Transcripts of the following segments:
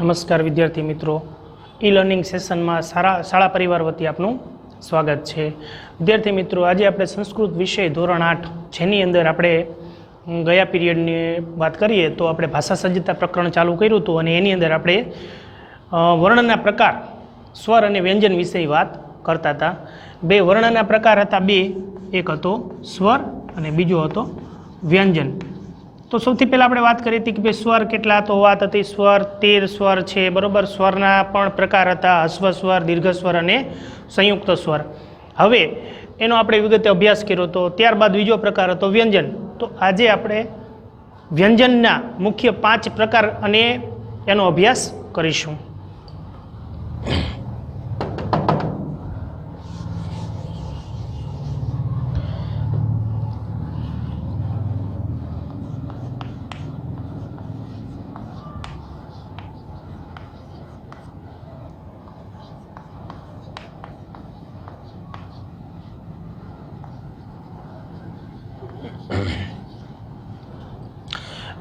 નમસ્કાર વિદ્યાર્થી મિત્રો, ઈ લર્નિંગ સેશનમાં શાળા પરિવાર વતી આપનું સ્વાગત છે. વિદ્યાર્થી મિત્રો, આજે આપણે સંસ્કૃત વિષય ધોરણ 8 જેની અંદર આપણે ગયા પીરિયડની વાત કરીએ તો આપણે ભાષા સજ્જતા પ્રકરણ ચાલુ કર્યું હતું અને એની અંદર આપણે વર્ણના પ્રકાર સ્વર અને વ્યંજન વિશે વાત કરતા હતા. બે વર્ણના પ્રકાર હતા બે, એક હતો સ્વર અને બીજો હતો વ્યંજન. તો સૌથી પહેલાં આપણે વાત કરી હતી કે ભાઈ સ્વર કેટલા, તો વાત હતી સ્વર 13 સ્વર છે બરાબર. સ્વરના પણ પ્રકાર હતા હસ્વ સ્વર, દીર્ઘ સ્વર અને સંયુક્ત સ્વર. હવે એનો આપણે વિગતે અભ્યાસ કર્યો તો ત્યારબાદ બીજો પ્રકાર હતો વ્યંજન. તો આજે આપણે વ્યંજનના મુખ્ય 5 પ્રકાર અને એનો અભ્યાસ કરીશું.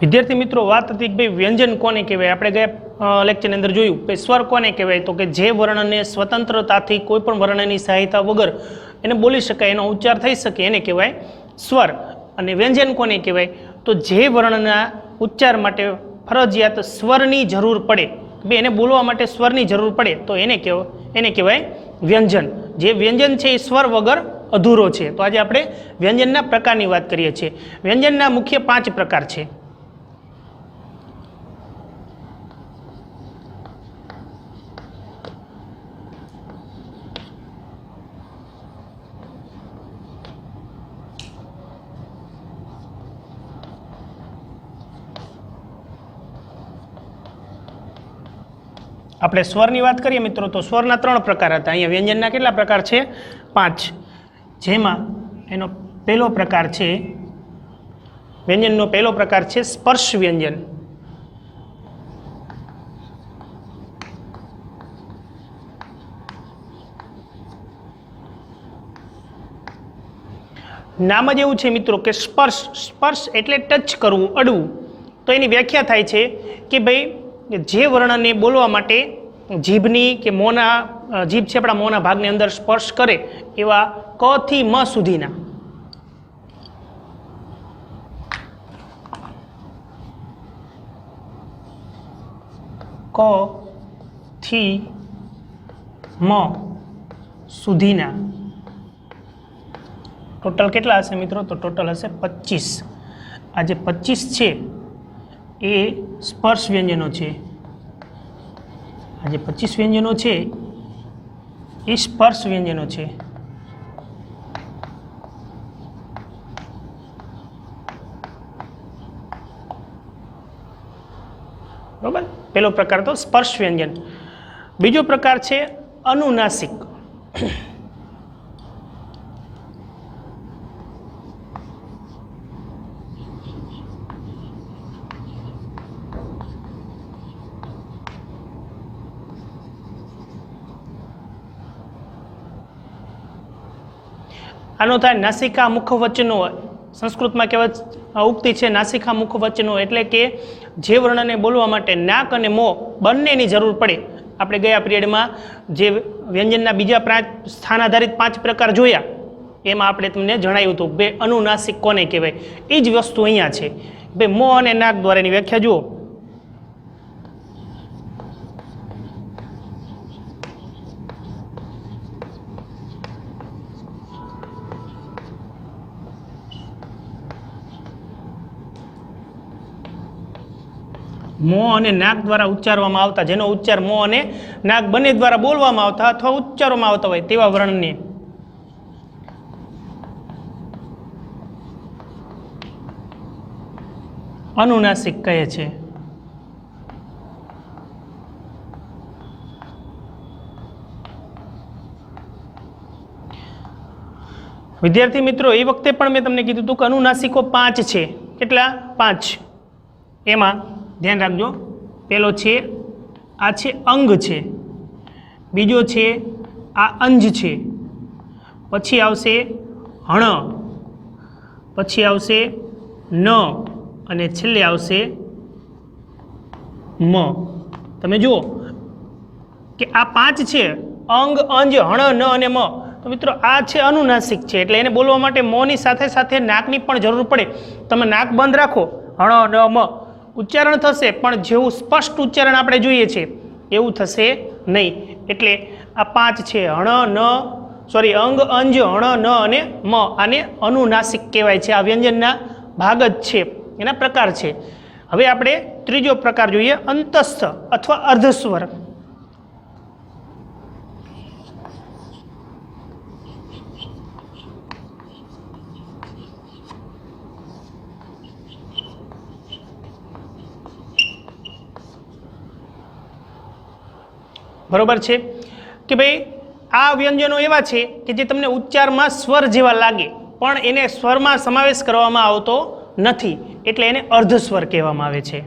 વિદ્યાર્થી મિત્રો, વાત હતી કે ભાઈ વ્યંજન કોને કહેવાય. આપણે ગયા લેક્ચરની અંદર જોયું કે સ્વર કોને કહેવાય, તો કે જે વર્ણને સ્વતંત્રતાથી કોઈ પણ વર્ણની સહાયતા વગર એને બોલી શકાય, એનો ઉચ્ચાર થઈ શકે, એને કહેવાય સ્વર. અને વ્યંજન કોને કહેવાય, તો જે વર્ણના ઉચ્ચાર માટે ફરજિયાત સ્વરની જરૂર પડે, ભાઈ એને બોલવા માટે સ્વરની જરૂર પડે તો એને કહેવાય વ્યંજન. જે વ્યંજન છે એ સ્વર વગર અધૂરો છે. તો આજે આપણે વ્યંજનના પ્રકારની વાત કરીએ છીએ. વ્યંજનના મુખ્ય 5 પ્રકાર છે. આપણે સ્વરની વાત કરીએ મિત્રો તો સ્વરના 3 પ્રકાર હતા. અહીંયા વ્યંજનના કેટલા પ્રકાર છે? 5. જેમાં એનો પહેલો પ્રકાર છે, વ્યંજનનો પહેલો પ્રકાર છે સ્પર્શ વ્યંજન. નામ જ એવું છે મિત્રો કે સ્પર્શ એટલે ટચ કરવું, અડવું. તો એની વ્યાખ્યા થાય છે કે ભાઈ જે વર્ણને બોલવા માટે જીભની કે મોંના, જીભ છે આપણા મોંના ભાગની અંદર સ્પર્શ કરે એવા ક થી મ સુધીના ક થી મ સુધીના ટોટલ કેટલા હશે મિત્રો? તો ટોટલ હશે 25. આ જે 25 છે એ સ્પર્શ વ્યંજનો છે. આ જે 25 વ્યંજનો છે એ સ્પર્શ વ્યંજનો છે. બરાબર, પહેલો પ્રકાર તો સ્પર્શ વ્યંજન. બીજો પ્રકાર છે અનુનાસિક. આનો થાય નાસિકા મુખ વચનો. સંસ્કૃતમાં કહેવત ઉક્તિ છે નાસિકા મુખ વચનો, એટલે કે જે વર્ણને બોલવા માટે નાક અને મોં બંનેની જરૂર પડે. આપણે ગયા પિરિયડમાં જે વ્યંજનના બીજા સ્થાન આધારિત 5 પ્રકાર જોયા એમાં આપણે તમને જણાવ્યું હતું બે અનુનાસિક કોને કહેવાય. એ જ વસ્તુ અહીંયા છે. બે મોં અને નાક દ્વારા એની વ્યાખ્યા જુઓ. મોં અને નાક દ્વારા ઉચ્ચારવામાં આવતા, જેનો ઉચ્ચાર મોં અને નાક બંને દ્વારા બોલવામાં આવતા અથવા ઉચ્ચારવામાં આવતા હોય તેવા વર્ણને અનુનાસિક કહે છે. વિદ્યાર્થી મિત્રો, એ વખતે પણ મેં તમને કીધું હતું કે અનુનાસિકો 5 છે. કેટલા? 5. એમાં ધ્યાન રાખજો, પહેલો છે આ છે અંગ છે, બીજો છે આ અંજ છે, પછી આવશે હણ, પછી આવશે ન અને છેલ્લે આવશે મ. તમે જુઓ કે આ 5 છે, અંગ, અંજ, હણ, ન અને મ. તો મિત્રો આ છે અનુનાસિક છે, એટલે એને બોલવા માટે મોની સાથે સાથે નાકની પણ જરૂર પડે. તમે નાક બંધ રાખો, હણ, ન, મ ઉચ્ચારણ થશે, પણ જેવું સ્પષ્ટ ઉચ્ચારણ આપણે જોઈએ છે એવું થશે નહીં. એટલે આ 5 છે, અંગ, અંજ, હણ, ન અને મ. આને અનુનાસિક કહેવાય છે. આ વ્યંજનના ભાગ જ છે, એના પ્રકાર છે. હવે આપણે ત્રીજો પ્રકાર જોઈએ, અંતસ્થ અથવા અર્ધસ્વર. બરોબર છે કે ભાઈ આ વ્યંજનો એવા છે કે જે તમને ઉચ્ચારમાં સ્વર જેવા લાગે, પણ એને સ્વરમાં સમાવેશ કરવામાં આવતો નથી, એટલે એને અર્ધસ્વર કહેવામાં આવે છે.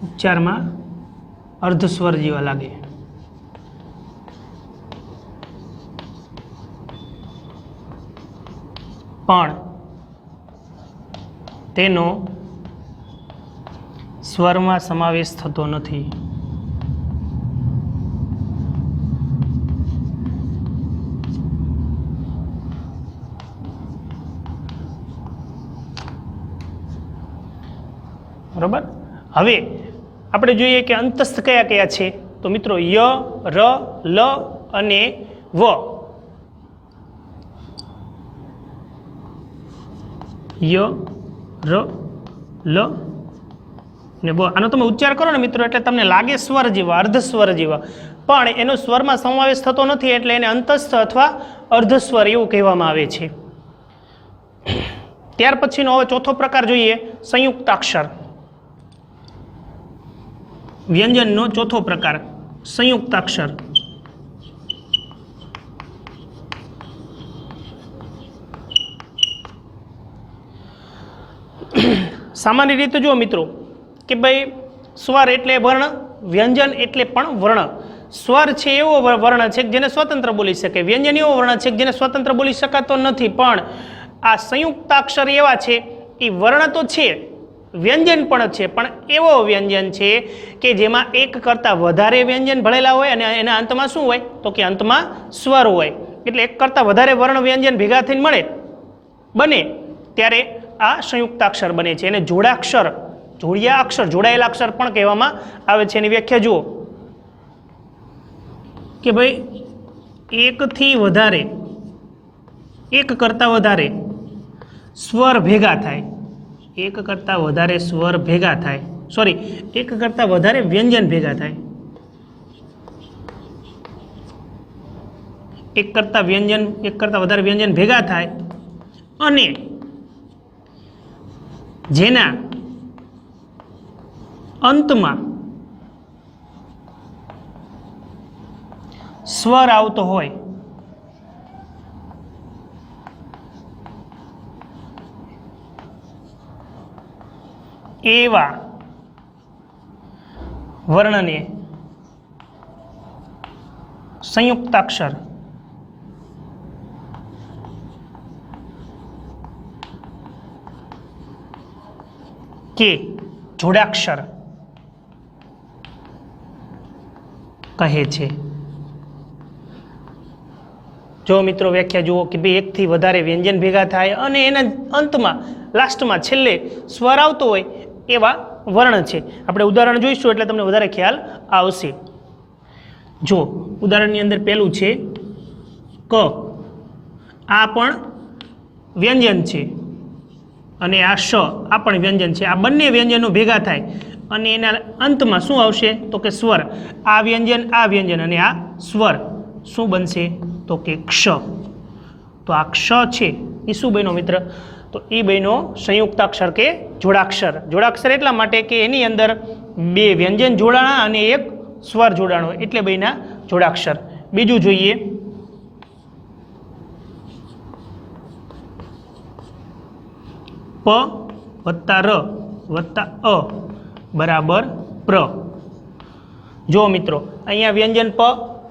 ઉચ્ચારમાં અર્ધસ્વર જેવા લાગે. પણ તેનો સ્વરમાં સમાવેશ થતો નથી. બરોબર. હવે આપણે જોઈએ કે અંતસ્થ કયા કયા છે. તો મિત્રો ય, ર, લ અને વ. ય, ર, લ ને બ. આનો તમે ઉચ્ચાર કરો ને મિત્રો એટલે તમને લાગે સ્વર જેવા, અર્ધસ્વર જેવા, પણ એનો સ્વરમાં સમાવેશ થતો નથી, એટલે એને અંતસ્થ અથવા અર્ધસ્વર એવું કહેવામાં આવે છે. ત્યાર પછીનો હવે ચોથો પ્રકાર જોઈએ, સંયુક્તાક્ષર. વ્યંજનનો ચોથો પ્રકાર સંયુક્તાક્ષર. સામાન્ય રીતે જુઓ મિત્રો કે ભાઈ સ્વર એટલે વર્ણ, વ્યંજન એટલે પણ વર્ણ. સ્વર છે એવો વર્ણ છે જેને સ્વતંત્ર બોલી શકે, વ્યંજન એવો વર્ણ છે જેને સ્વતંત્ર બોલી શકાતો નથી. પણ આ સંયુક્તાક્ષર એવા છે, એ વર્ણ તો છે, વ્યંજન પણ છે, પણ એવો વ્યંજન છે કે જેમાં એક કરતાં વધારે વ્યંજન ભળેલા હોય અને એના અંતમાં શું હોય તો કે અંતમાં સ્વર હોય. એટલે એક કરતાં વધારે વર્ણ વ્યંજન ભેગા થઈને બને ત્યારે આ સંયુક્તાક્ષર બને છે. એને જોડાક્ષર, જોડિયા અક્ષર, જોડાયેલા અક્ષર પણ કહેવામાં આવે છે. એની વ્યાખ્યા જુઓ કે ભાઈ એક કરતાં વધારે સ્વર ભેગા થાય, એક કરતાં વધારે સ્વર ભેગા થાય, એક કરતાં વધારે વ્યંજન ભેગા થાય, એક કરતાં વધારે વ્યંજન ભેગા થાય અને જેના અંતમાં સ્વર આવતો હોય એવા વર્ણને સંયુક્તાક્ષર કે જોડાક્ષર કહે છે. જો મિત્રો વ્યાખ્યા જુઓ કે ભાઈ એકથી વધારે વ્યંજન ભેગા થાય અને એના અંતમાં લાસ્ટમાં છેલ્લે સ્વર આવતો હોય એવા વર્ણ છે. આપણે ઉદાહરણ જોઈશું એટલે તમને વધારે ખ્યાલ આવશે. જો ઉદાહરણની અંદર પહેલું છે ક. આ પણ વ્યંજન છે અને આ શ, આ પણ વ્યંજન છે. આ બંને વ્યંજનો ભેગા થાય અને એના અંતમાં શું આવશે તો કે સ્વર. આ વ્યંજન અને આ સ્વર શું બનશે તો કે ક્ષ. તો આ ક્ષ છે એ શું બન્યો મિત્ર તો એ બન્યો સંયુક્તાક્ષર કે જોડાક્ષર. જોડાક્ષર એટલા માટે કે એની અંદર બે વ્યંજન જોડાણા અને એક સ્વર જોડાણો એટલે બન્યા જોડાક્ષર. બીજું જોઈએ પ વત્તા ર વત્તા અ બરાબર પ્ર. જો મિત્રો અહીંયા વ્યંજન પ,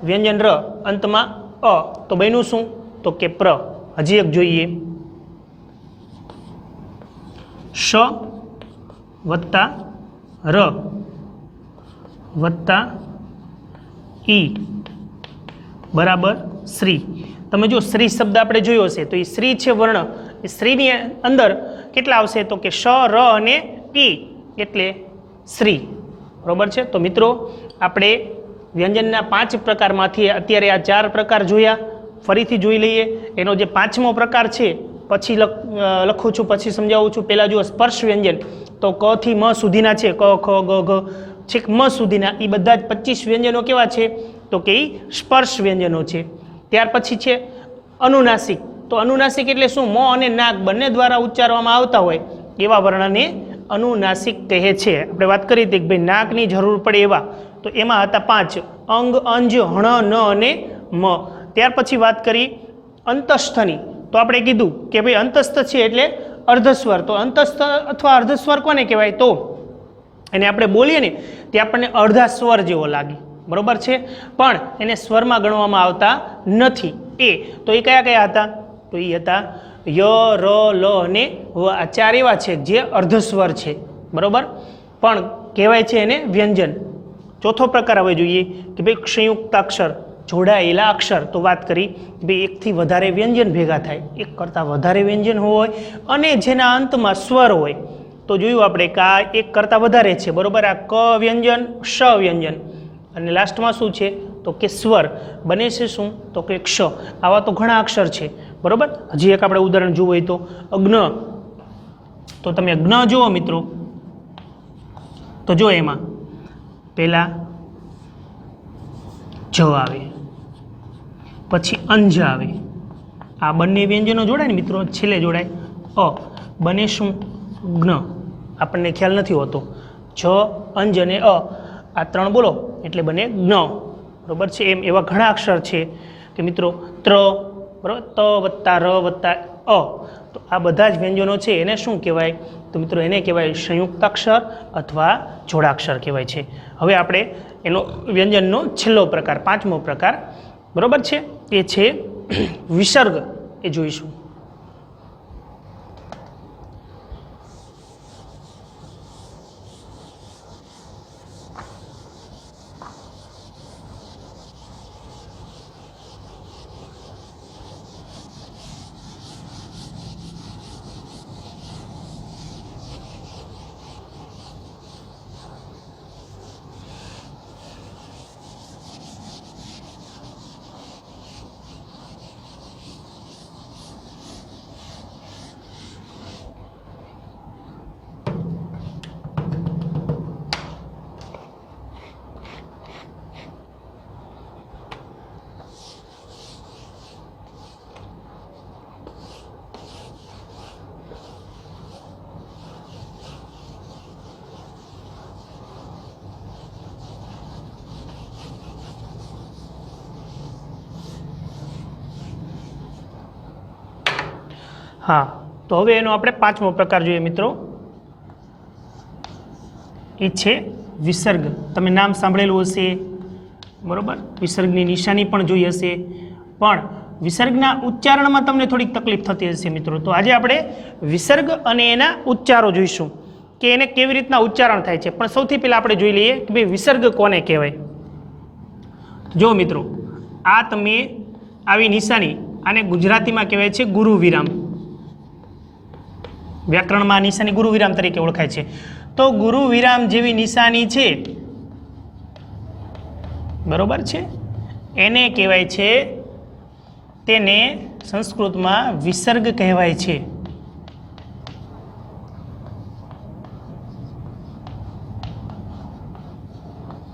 વ્યંજન ર, અંતમાં અ, તો બન્યું શું તો કે પ્ર. હજી એક જોઈએ, શ વત્તા ર વત્તા ઈ બરાબર શ્રી. તમે જો શ્રી શબ્દ આપણે જોયો હશે તો એ શ્રી છે વર્ણ, એ શ્રીની અંદર કેટલા આવશે તો કે શ, ર અને ઈ એટલે શ્રી. બરાબર છે. તો મિત્રો આપણે વ્યંજનના 5 પ્રકારમાંથી અત્યારે આ 4 પ્રકાર જોયા. ફરીથી જોઈ લઈએ. એનો જે 5મો પ્રકાર છે પછી લખું છું, પછી સમજાવું છું. પહેલાં જુઓ સ્પર્શ વ્યંજન, તો ક થી મ સુધીના છે, ક ખ ગ ઘ છેક મ સુધીના, એ બધા જ 25 વ્યંજનો કેવા છે તો કે એ સ્પર્શ વ્યંજનો છે. ત્યાર પછી છે અનુનાસિક. તો અનુનાસિક એટલે શું? મોં અને નાક બંને દ્વારા ઉચ્ચારવામાં આવતા હોય એવા વર્ણને અનુનાસિક કહે છે. આપણે વાત કરી હતી કે ભાઈ નાકની જરૂર પડે એવા, તો એમાં હતા 5: અંગ, અંજ, હણ, ન અને મ. ત્યાર પછી વાત કરી અંતસ્થની. તો આપણે કીધું કે ભાઈ અંતસ્થ છે એટલે અર્ધસ્વર. તો અંતસ્થ અથવા અર્ધસ્વર કોને કહેવાય? તો એને આપણે બોલીએ ને તે આપણને અડધા સ્વર જેવો લાગે. બરોબર છે, પણ એને સ્વરમાં ગણવામાં આવતા નથી. તો એ કયા કયા હતા? તો એ હતા ય, ર, લ અને વ. આ 4 એવા છે જે અર્ધસ્વર છે. બરોબર, પણ કહેવાય છે એને વ્યંજન. ચોથો પ્રકાર હવે જોઈએ કે ભાઈ સંયુક્તાક્ષર, જોડાયેલા અક્ષર. તો વાત કરી કે ભાઈ એકથી વધારે વ્યંજન ભેગા થાય, એક કરતાં વધારે વ્યંજન હોય અને જેના અંતમાં સ્વર હોય. તો જોયું આપણે કે આ એક કરતાં વધારે છે. બરોબર, આ ક વ્યંજન, શ વ્યંજન અને લાસ્ટમાં શું છે તો કે સ્વર બને છે. શું તો કે ક્ષ. આવા તો ઘણા અક્ષર છે. બરોબર, હજી એક આપણે ઉદાહરણ જોવું હોય તો અગ્ન. તો તમે અગ્ન જુઓ મિત્રો, તો જો એમાં પહેલા જ આવે, પછી અંજ આવે. આ બંને વ્યંજનો જોડાય ને મિત્રો, છેલ્લે જોડાય અ. બને શું? જ્ઞ. આપણને ખ્યાલ નથી હોતો. જ, અંજ અને અ, આ 3 બોલો એટલે બને જ્ઞ. બરાબર છે. એમ એવા ઘણા અક્ષર છે કે મિત્રો ત્ર, બરાબર, ત વત્તા ર વત્તા અ. તો આ બધા જ વ્યંજનો છે એને શું કહેવાય? તો મિત્રો એને કહેવાય સંયુક્તાક્ષર અથવા જોડાક્ષર કહેવાય છે. હવે આપણે એનો વ્યંજનનો છેલ્લો પ્રકાર, 5મો પ્રકાર, બરાબર છે, એ છે વિસર્ગ. એ જોઈશું. હા, તો હવે એનો આપણે 5મો પ્રકાર જોઈએ મિત્રો. એ છે વિસર્ગ. તમે નામ સાંભળેલું હશે, બરોબર. વિસર્ગની નિશાની પણ જોઈ હશે, પણ વિસર્ગના ઉચ્ચારણમાં તમને થોડીક તકલીફ થતી હશે મિત્રો. તો આજે આપણે વિસર્ગ અને એના ઉચ્ચારો જોઈશું કે એને કેવી રીતના ઉચ્ચારણ થાય છે. પણ સૌથી પહેલાં આપણે જોઈ લઈએ કે ભાઈ વિસર્ગ કોને કહેવાય. જો મિત્રો, આ તમે આવી નિશાની, આને ગુજરાતીમાં કહેવાય છે ગુરુ વિરામ. વ્યાકરણમાં નિશાની ગુરુ વિરામ તરીકે ઓળખાય છે. તો ગુરુ વિરામ જેવી નિશાની છે, બરોબર છે, એને કહેવાય છે, તેને સંસ્કૃતમાં વિસર્ગ કહેવાય છે.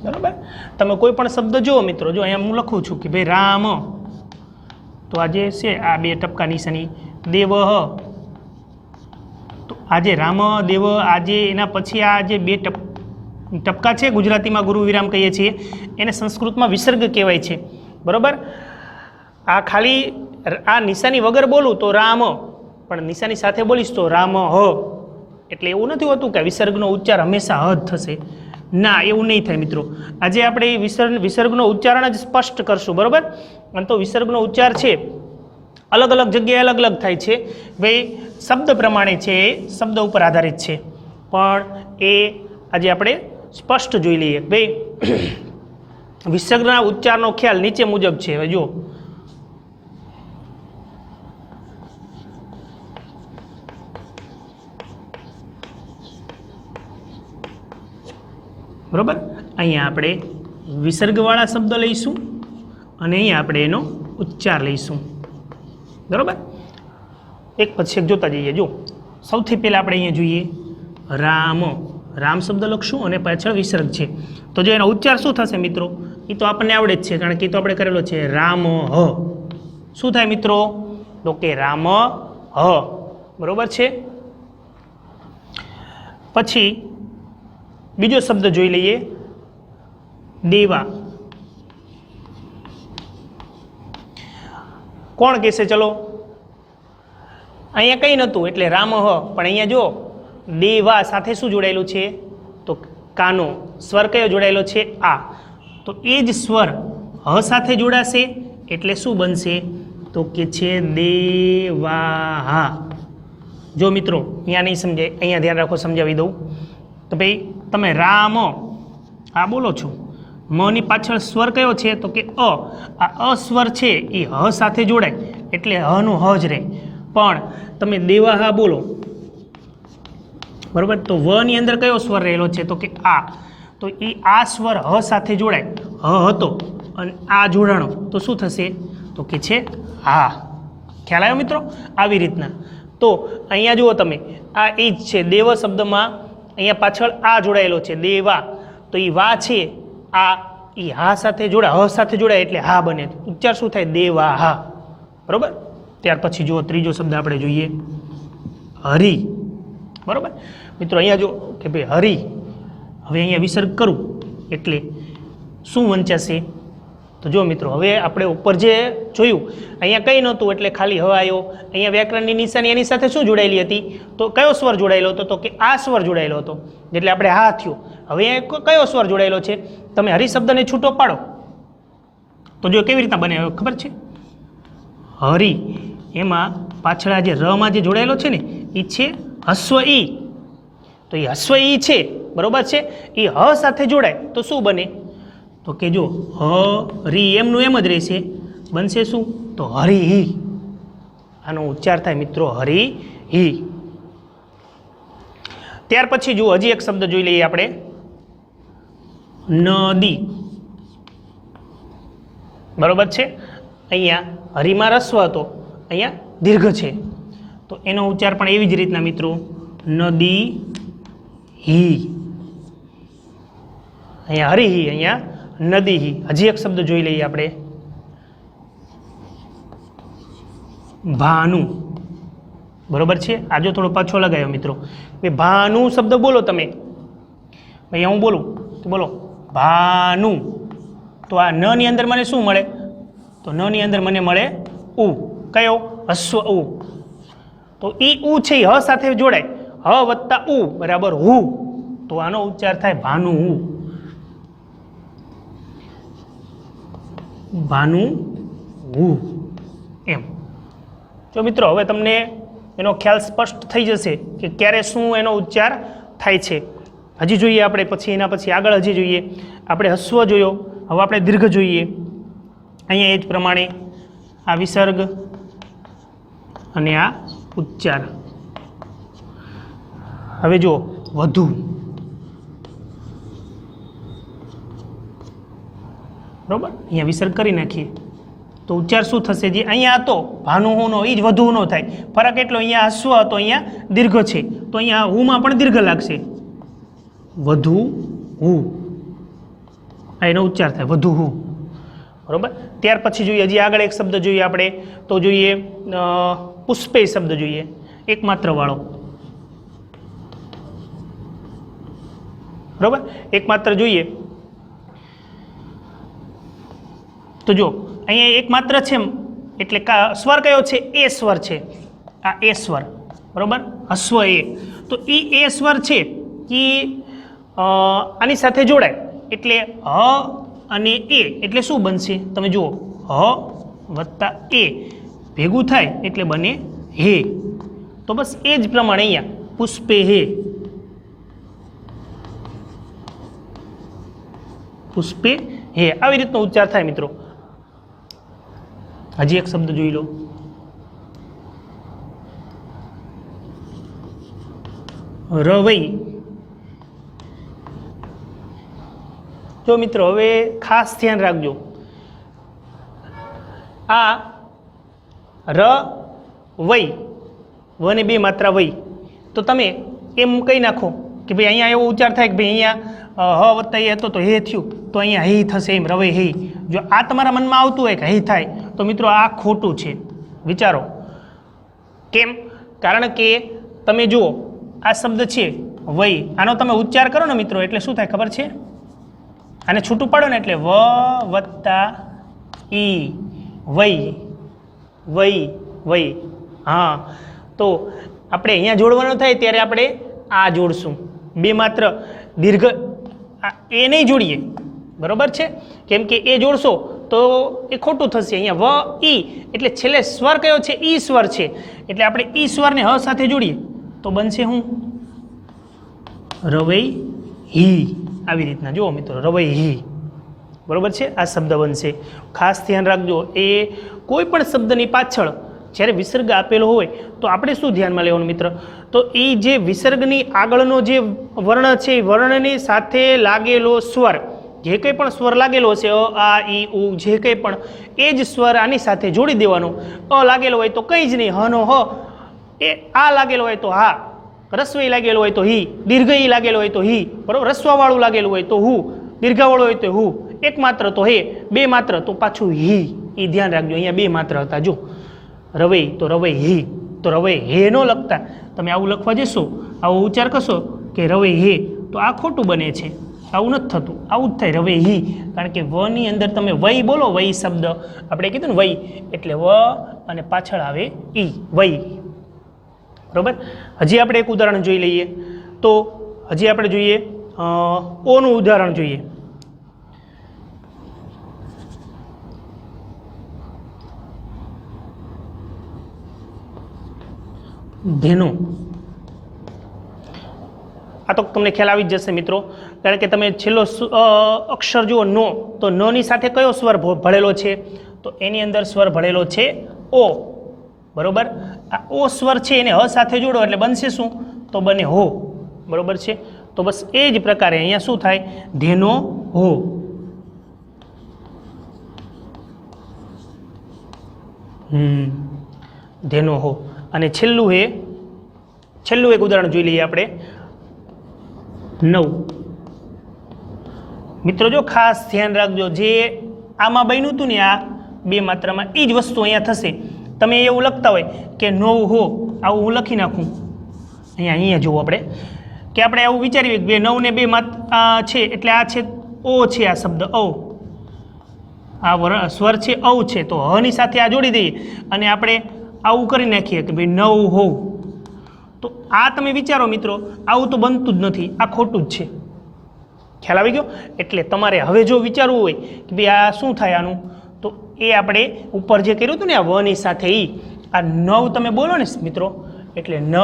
બરોબર. તમે કોઈ પણ શબ્દ જુઓ મિત્રો, જો અહીંયા હું લખું છું કે ભાઈ રામ, તો આજે છે આ 2 ટપકા નિશાની, દેવ, તો આજે રામ દેવ, આજે એના પછી આ જે 2 ટપકા છે, ગુજરાતીમાં ગુરુ વિરામ કહીએ છીએ, એને સંસ્કૃતમાં વિસર્ગ કહેવાય છે. બરોબર. આ ખાલી આ નિશાની વગર બોલું તો રામ, પણ નિશાની સાથે બોલીશ તો રામ હ. એટલે એવું નથી હોતું કે વિસર્ગનો ઉચ્ચાર હંમેશા હ જ થશે. ના, એવું નહીં થાય મિત્રો. આજે આપણે વિસર્ગનો ઉચ્ચારણ જ સ્પષ્ટ કરશું. બરોબર. અને તો વિસર્ગનો ઉચ્ચાર છે અલગ અલગ જગ્યાએ અલગ અલગ થાય છે ભાઈ, શબ્દ પ્રમાણે છે, એ શબ્દ ઉપર આધારિત છે, પણ એ આજે આપણે સ્પષ્ટ જોઈ લઈએ ભાઈ. વિસર્ગના ઉચ્ચારનો ખ્યાલ નીચે મુજબ છે. હવે જુઓ, બરોબર, અહીંયા આપણે વિસર્ગવાળા શબ્દ લઈશું અને અહીંયા આપણે એનો ઉચ્ચાર લઈશું. બરોબર, એક પછી એક જોતા જઈએ. જો સૌથી પહેલાં આપણે અહીંયા જોઈએ રામ. રામ શબ્દ લખશું અને પાછળ વિસર્ગ છે. તો જો એનો ઉચ્ચાર શું થશે મિત્રો, એ તો આપણને આવડે જ છે, કારણ કે એ તો આપણે કરેલો છે. રામ હ શું થાય મિત્રો, તો કે રામ હ. બરોબર છે. પછી બીજો શબ્દ જોઈ લઈએ, દેવા. કોણ કહેશે, ચલો. અહીંયા કંઈ નહોતું એટલે રામ હ, પણ અહીંયા જો દેવા સાથે શું જોડાયેલું છે, તો કાનો સ્વર કયો જોડાયેલો છે, આ. તો એ જ સ્વર હ સાથે જોડાશે એટલે શું બનશે, તો કે છે દેવાહા. જો મિત્રો અહીંયા નહીં સમજાય, અહીંયા ધ્યાન રાખો, સમજાવી દઉં. તો ભાઈ તમે રામ આ બોલો છો, મની પાછળ સ્વર કયો છે, તો કે અ. આ અસ્વર છે એ હ સાથે જોડાય એટલે હનું હ જ રહે. પણ તમે દેવાહા બોલો, બરોબર, તો વ ની અંદર કયો સ્વર રહેલો છે, તો કે આ. તો એ આ સ્વર હ સાથે જોડાય, હ હતો અને આ જોડાણો તો શું થશે, તો કે છે હા. ખ્યાલ આવ્યો મિત્રો, આવી રીતના. તો અહીંયા જુઓ તમે, આ એ જ છે દેવ શબ્દમાં, અહીંયા પાછળ આ જોડાયેલો છે દેવા, તો એ વા છે આ, એ હા સાથે જોડાય, હ સાથે જોડાય એટલે હા બને, ઉચ્ચાર શું થાય, દેવા હા. બરોબર. ત્યાર પછી જુઓ ત્રીજો શબ્દ આપણે જોઈએ, હરિ. બરોબર મિત્રો, અહીંયા જો કે ભાઈ હરિ, હવે અહીંયા વિસર્ગ કરું એટલે શું વંચાશે, તો જો મિત્રો હવે આપણે ઉપર જે જોયું અહીંયા કંઈ નહોતું એટલે ખાલી હ આવ્યો. અહીંયા વ્યાકરણની નિશાની એની સાથે શું જોડાયેલી હતી, તો કયો સ્વર જોડાયેલો હતો, તો કે આ સ્વર જોડાયેલો હતો એટલે આપણે હા થયો. હવે કયો સ્વર જોડાયેલો છે, તમે હરિ શબ્દને છૂટો પાડો તો જો કેવી રીતના બને ખબર છે, હરિ એમાં પાછળ જે રમાં જે જોડાયેલો છે ને એ છે હસ્વ ઈ. તો એ હસ્વ ઈ છે, બરોબર છે, એ હ સાથે જોડાય તો શું બને, તો કે જો હરી એમનું એમ જ રહેશે, બનશે શું, તો હરિ. આનો ઉચ્ચાર થાય મિત્રો હરિ. ત્યાર પછી જુઓ હજી એક શબ્દ જોઈ લઈએ આપણે, નદી. બરોબર છે, અહીંયા હરિમાં રસ્વ હતો, અહીંયા દીર્ઘ છે, તો એનો ઉચ્ચાર પણ એવી જ રીતના મિત્રો, નદી હી. અહીંયા હરિ, અહીંયા નદી હી. હજી એક શબ્દ જોઈ લઈએ આપણે, ભાનુ. બરોબર છે, આજો થોડો પાછો લગાવ્યો મિત્રો. ભાઈ ભાનુ શબ્દ બોલો તમે, ભાઈ હું બોલું તો બોલો ભાનુ. તો આ ન ની અંદર મને શું મળે, તો ન ની અંદર મને મળે ઉ. કયો, હસ્વ ઉ. તો ઈ ઉ છે એ હ સાથે જોડાય, હ વત્તા ઉ બરાબર હુ, તો આનો ઉચ્ચાર થાય ભાનુ હુ. ભાનુ હુ એમ. જો મિત્રો હવે તમને એનો ખ્યાલ સ્પષ્ટ થઈ જશે કે ક્યારે શું એનો ઉચ્ચાર થાય છે. હજી જોઈએ આપણે, પછી એના પછી આગળ હજી જોઈએ આપણે. હસ્વ જોયો, હવે આપણે દીર્ઘ જોઈએ. અહીંયા એ જ પ્રમાણે આ વિસર્ગ અને આ ઉચ્ચાર. હવે જુઓ વધુ. બરોબર, અહીંયા વિસર્ગ કરી નાખીએ તો ઉચ્ચાર શું થશે, જે અહીંયા હતો ભાનુહુનો એ જ વધુનો થાય. ફરક એટલો, અહીંયા હસ્વ હતો, અહીંયા દીર્ઘ છે, તો અહીંયા હુમાં પણ દીર્ઘ લાગશે, વધુ હુ. આ એનો ઉચ્ચાર થાય વધુ હુ. બરોબર. ત્યાર પછી જોઈએ હજી આગળ એક શબ્દ જોઈએ આપણે, તો જોઈએ પુષ્પે શબ્દ જોઈએ, એકમાત્ર વાળો. બરોબર, એકમાત્ર જોઈએ તો જો અહીંયા એકમાત્ર છે એટલે સ્વર કયો છે, એ સ્વર છે, આ એ સ્વર. બરોબર, હસ્વ એ. તો એ સ્વર છે કે આની સાથે જોડાય એટલે હ અને એ એટલે શું બનશે, તમે જુઓ હ વત્તા એ ભેગું થાય એટલે બને હે. તો બસ એ જ પ્રમાણે અહીંયા પુષ્પે હે, પુષ્પે હે, આવી રીતનો ઉચ્ચાર થાય મિત્રો. હજી એક શબ્દ જોઈ લો. રવઈ. જો મિત્રો હવે ખાસ ધ્યાન રાખજો, આ ર વઈ, વને બે માત્રા વઈ, તો તમે એમ કહી નાખો કે ભાઈ અહીંયા એવો ઉચ્ચાર થાય કે ભાઈ અહીંયા હ વત્તા એ હતો તો હે થયું, તો અહીંયા હે થશે, એમ રવઈ હે. જો આ તમારા મનમાં આવતું હોય કે હે થાય, તો મિત્રો આ ખોટું છે. વિચારો કેમ? કારણ કે તમે જુઓ આ શબ્દ છે વઈ, આનો તમે ઉચ્ચાર કરો ને મિત્રો એટલે શું થાય ખબર છે? આને છૂટું પાડો ને એટલે વ વત્તા ઈ, વઈ, વઈ, વઈ. હા, તો આપણે અહીંયા જોડવાનું થાય ત્યારે આપણે આ જોડશું, બે માત્ર દીર્ઘ એ નહીં જોડીએ, બરોબર છે? કેમ કે એ જોડશો તો એ ખોટું થશે. અહીંયા વ ઈ એટલે છેલ્લે સ્વર કયો છે? ઈ સ્વર છે, એટલે આપણે ઈ સ્વરને હ સાથે જોડીએ તો બનશે હું રવઈ હી. આવી રીતના જુઓ મિત્રો, રવઈ હી, બરોબર છે? આ શબ્દ બનશે. ખાસ ધ્યાન રાખજો, એ કોઈ પણ શબ્દની પાછળ જ્યારે વિસર્ગ આપેલો હોય તો આપણે શું ધ્યાનમાં લેવાનું મિત્ર? તો એ જે વિસર્ગની આગળનો જે વર્ણ છે એ વર્ણની સાથે લાગેલો સ્વર, જે કંઈ પણ સ્વર લાગેલો છે અ આ ઈ ઉ, જે કંઈ પણ એ જ સ્વર આની સાથે જોડી દેવાનો. અ લાગેલો હોય તો કંઈ જ નહીં, હનો હ, એ આ લાગેલો હોય તો હા, રસ્વઈ લાગેલો હોય તો હી, દીર્ઘ ઈ લાગેલો હોય તો હી, બરોબર? રસ્વાવાળું લાગેલું હોય તો હું, દીર્ઘાવાળું હોય તો હું, એક માત્ર તો હે, બે માત્ર તો પાછું હી. એ ધ્યાન રાખજો, અહીંયા બે માત્ર હતા. જો રવઈ તો રવઈ હી, તો રવઈ હે નો લખતા તમે આવું લખવા જશો, આવો ઉચ્ચાર કરશો કે રવઈ હે, તો આ ખોટું બને છે. આવું નથી થતું, આવું જ થાય રવઈ હી. કારણ કે વ ની અંદર તમે વઈ બોલો, વઈ શબ્દ આપણે કીધું ને વઈ એટલે વ અને પાછળ આવે ઈ, વઈ, બરોબર? હજી આપણે એક ઉદાહરણ જોઈ લઈએ. તો હજી આપણે જોઈએ ઓનું ઉદાહરણ જોઈએ. ધેનું. આ તો તમને ખ્યાલ આવી જ જશે મિત્રો, કારણ કે તમે છેલ્લો અક્ષર જુઓ નો, તો નો ની સાથે કયો સ્વર ભળેલો છે? તો એની અંદર સ્વર ભળેલો છે ઓ, બરોબર? આ ઓ સ્વર છે એને હ સાથે જોડો એટલે બનશે શું? તો બને હો, બરોબર છે? તો બસ એ જ પ્રકારે અહીંયા શું થાય? ધેનો હો. ધેનો હો. અને છેલ્લું એક ઉદાહરણ જોઈ લઈએ આપણે. નવ. મિત્રો જો ખાસ ધ્યાન રાખજો, જે આમાં બન્યું હતું ને આ બે માત્રામાં, એ જ વસ્તુ અહીંયા થશે. તમે એવું લખતા હોય કે નવ હો, આવું હું લખી નાખું અહીંયા જુઓ આપણે કે આપણે આવું વિચારીએ કે નવ ને બે છે એટલે આ છે ઓ છે, આ શબ્દ ઓ, આ સ્વર છે ઔ છે, તો હ ની સાથે આ જોડી દઈએ અને આપણે આવું કરી નાખીએ કે ભાઈ નવ હો. તો આ તમે વિચારો મિત્રો, આવું તો બનતું જ નથી, આ ખોટું જ છે. ખ્યાલ આવી ગયો? એટલે તમારે હવે જો વિચારવું હોય કે ભાઈ આ શું થાય આનું, તો એ આપણે ઉપર જે કર્યું હતું ને આ વ ની સાથે ઈ, આ નવ તમે બોલો ને મિત્રો એટલે ન,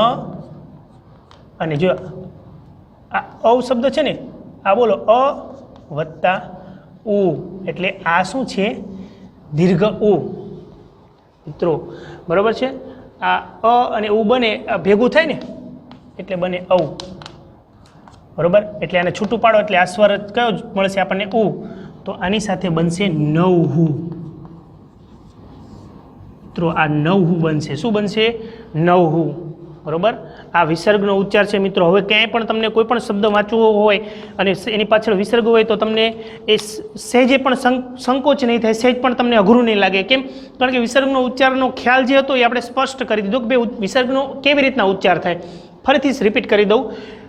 અને જો આ ઔ શબ્દ છે ને આ બોલો અ વત્તા ઉ, એટલે આ શું છે? દીર્ઘ ઉ મિત્રો, બરોબર છે? આ અ અને ઉ બને ભેગું થાય ને એટલે બને ઔ, બરોબર? એટલે આને છૂટું પાડો એટલે આ સ્વર કયો મળશે આપણને? ઉ. તો આની સાથે બનશે નવહુ. મિત્રો આ નવહુ બનશે. શું બનશે? નવહુ, બરોબર? આ વિસર્ગનો ઉચ્ચાર છે મિત્રો. હવે ક્યાંય પણ તમને કોઈ પણ શબ્દ વાંચવો હોય અને એની પાછળ વિસર્ગ હોય તો તમને એ સહેજે પણ સંકોચ નહીં થાય, સહેજ પણ તમને અઘરું નહીં લાગે. કેમ? કારણ કે વિસર્ગનો ઉચ્ચારનો ખ્યાલ જે હતો એ આપણે સ્પષ્ટ કરી દીધો કે ભાઈ વિસર્ગનો કેવી રીતના ઉચ્ચાર થાય. ફરીથી રિપીટ કરી દઉં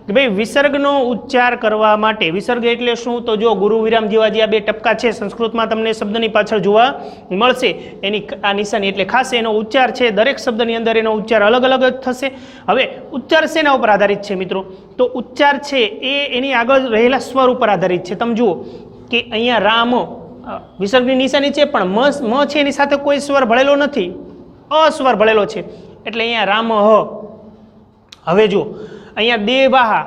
કે ભાઈ વિસર્ગનો ઉચ્ચાર કરવા માટે, વિસર્ગ એટલે શું? તો જો ગુરુ વિરામ જેવા જે આ બે ટપકા છે સંસ્કૃતમાં તમને શબ્દની પાછળ જોવા મળશે, એની આ નિશાની, એટલે ખાસ એનો ઉચ્ચાર છે દરેક શબ્દની અંદર એનો ઉચ્ચાર અલગ અલગ જ થશે. હવે ઉચ્ચાર શેના ઉપર આધારિત છે મિત્રો? તો ઉચ્ચાર છે એ એની આગળ રહેલા સ્વર ઉપર આધારિત છે. તમે જુઓ કે અહીંયા રામ વિસર્ગની નિશાની છે પણ મ છે એની સાથે કોઈ સ્વર ભળેલો નથી, અસ્વર ભળેલો છે એટલે અહીંયા રામ હ. હવે જો અહીંયા દેવાહા,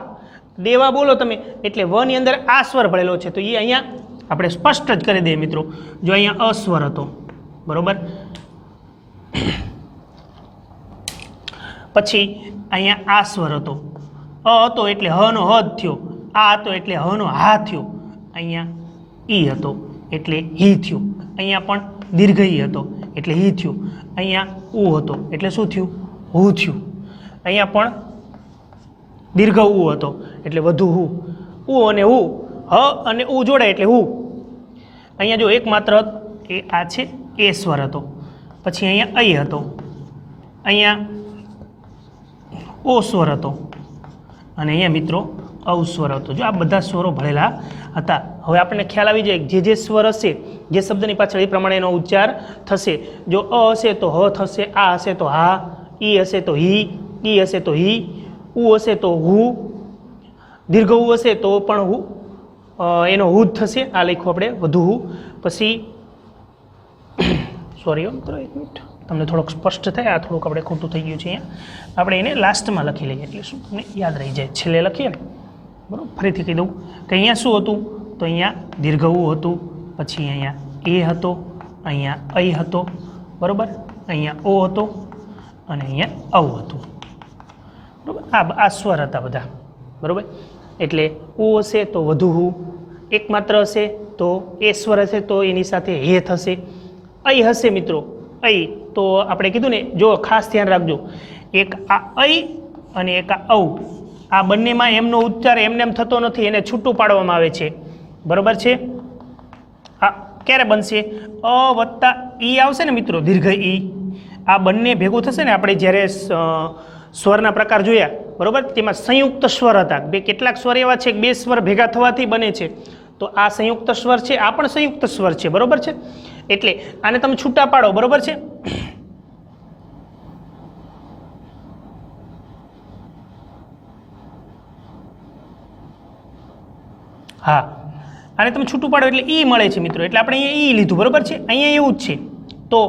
દેવા બોલો તમે એટલે વ ની અંદર આ સ્વર ભળેલો છે તો એ અહીંયા આપણે સ્પષ્ટ જ કરી દઈએ મિત્રો. જો અહીંયા અસ્વર હતો, બરોબર. પછી અહીંયા આ સ્વર હતો, અ હતો એટલે હ નો હ જ થયો, આ હતો એટલે હ નો હા થયો, અહીંયા ઈ હતો એટલે હી થયું, અહીંયા પણ દીર્ઘ ઈ હતો એટલે હી થયું, અહીંયા ઉ હતો એટલે શું થયું? હું થયું. અહીંયા પણ દીર્ઘ ઉ હતો એટલે વધુ હું, ઉ અને ઉ, હ અને ઉ જોડે એટલે હું. અહીંયા જો એકમાત્ર એ આ છે એ સ્વર હતો, પછી અહીંયા અઈ હતો, અહીંયા ઓ સ્વર હતો અને અહીંયા મિત્રો અવસ્વર હતો. જો આ બધા સ્વરો ભળેલા હતા. હવે આપણને ખ્યાલ આવી જાય જે જે સ્વર હશે જે શબ્દની પાછળ એ પ્રમાણે એનો ઉચ્ચાર થશે. જો અ હશે તો હ થશે, આ હશે તો હા, ઈ હશે તો હી, ઈ હશે તો હી, ઉ હશે તો હું, દીર્ઘ ઉ હશે તો પણ હું, એનો હું જ થશે. આ લખ્યું આપણે વધુ હું. પછી સોરી મિત્રો એક મિનિટ, તમને થોડોક સ્પષ્ટ થાય, આ થોડુંક આપણે ખોટું થઈ ગયું છે અહીંયા. આપણે એને લાસ્ટમાં લખી લઈએ એટલે શું તમને યાદ રહી જાય. છેલ્લે લખીએ ને, બરાબર. ફરીથી કહી દઉં કે અહીંયા શું હતું તો અહીંયા દીર્ઘ ઉ હતું, પછી અહીંયા એ હતો, અહીંયા અઈ હતો, બરાબર, અહીંયા ઓ હતો અને અહીંયા અવ હતું, બરાબર. આ સ્વર હતા બધા, બરાબર. એટલે ઉ હશે તો વધુ હું, એકમાત્ર હશે તો એ સ્વર હશે તો એની સાથે હે થશે. અઈ હશે મિત્રો, અઈ તો આપણે કીધું ને, જો ખાસ ધ્યાન રાખજો, એક આ અઈ અને એક આ ઔ, આ બંનેમાં એમનો ઉચ્ચાર એમને એમ થતો નથી, એને છૂટું પાડવામાં આવે છે, બરાબર છે. આ ક્યારે બનશે? અ વત્તા ઈ આવશે ને મિત્રો, દીર્ઘ ઈ, આ બંને ભેગું થશે ને. આપણે જ્યારે સ્વરના પ્રકાર જોયા, બરાબર, તેમાં સંયુક્ત સ્વર હતા. કેટલાક સ્વર એવા છે કે બે સ્વર ભેગા થવાથી બને છે, તો આ સંયુક્ત સ્વર છે, આ પણ સંયુક્ત સ્વર છે, બરાબર છે. એટલે આને તમે છૂટા પાડો, બરાબર છે. હા, આને તમે છૂટું પાડો એટલે ઈ મળે છે મિત્રો. એટલે આપણે અહીંયા ઈ લીધું, બરાબર છે. અહીંયા એવું જ છે. તો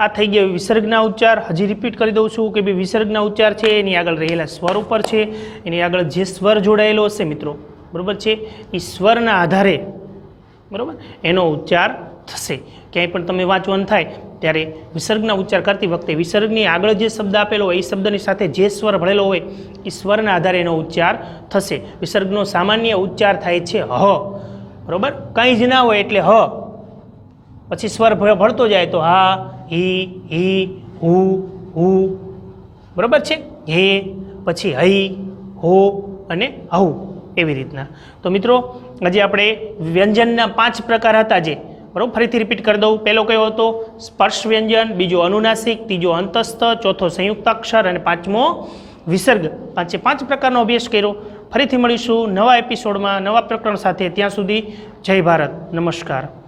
આ થઈ ગયો વિસર્ગના ઉચ્ચાર. હજી રિપીટ કરી દઉં છું કે ભાઈ વિસર્ગના ઉચ્ચાર છે એની આગળ રહેલા સ્વર ઉપર છે, એની આગળ જે સ્વર જોડાયેલો હશે મિત્રો, બરાબર છે, એ સ્વરના આધારે, બરાબર, એનો ઉચ્ચાર થશે. ક્યાંય પણ તમે વાંચવાનું થાય ત્યારે વિસર્ગના ઉચ્ચાર કરતી વખતે વિસર્ગની આગળ જે શબ્દ આપેલો હોય એ શબ્દની સાથે જે સ્વર ભળેલો હોય એ સ્વરના આધારે એનો ઉચ્ચાર થશે. વિસર્ગનો સામાન્ય ઉચ્ચાર થાય છે હ, બરાબર. કંઈ જ ના હોય એટલે હ, પછી સ્વર ભળતો જાય તો હા, હી, હી, હું, હું, બરાબર છે, હે, પછી હઈ, હો અને હઉ, એવી રીતના. તો મિત્રો આજે આપણે વ્યંજનના 5 પ્રકાર હતા જે, બરાબર, ફરીથી રિપીટ કરી દઉં. પહેલો કયો હતો? સ્પર્શ વ્યંજન, બીજો અનુનાસિક, ત્રીજો અંતસ્થ, ચોથો સંયુક્ત અક્ષર અને પાંચમો વિસર્ગ. 5 પ્રકારનો અભ્યાસ કર્યો. ફરીથી મળીશું નવા એપિસોડમાં નવા પ્રકરણ સાથે. ત્યાં સુધી જય ભારત, નમસ્કાર.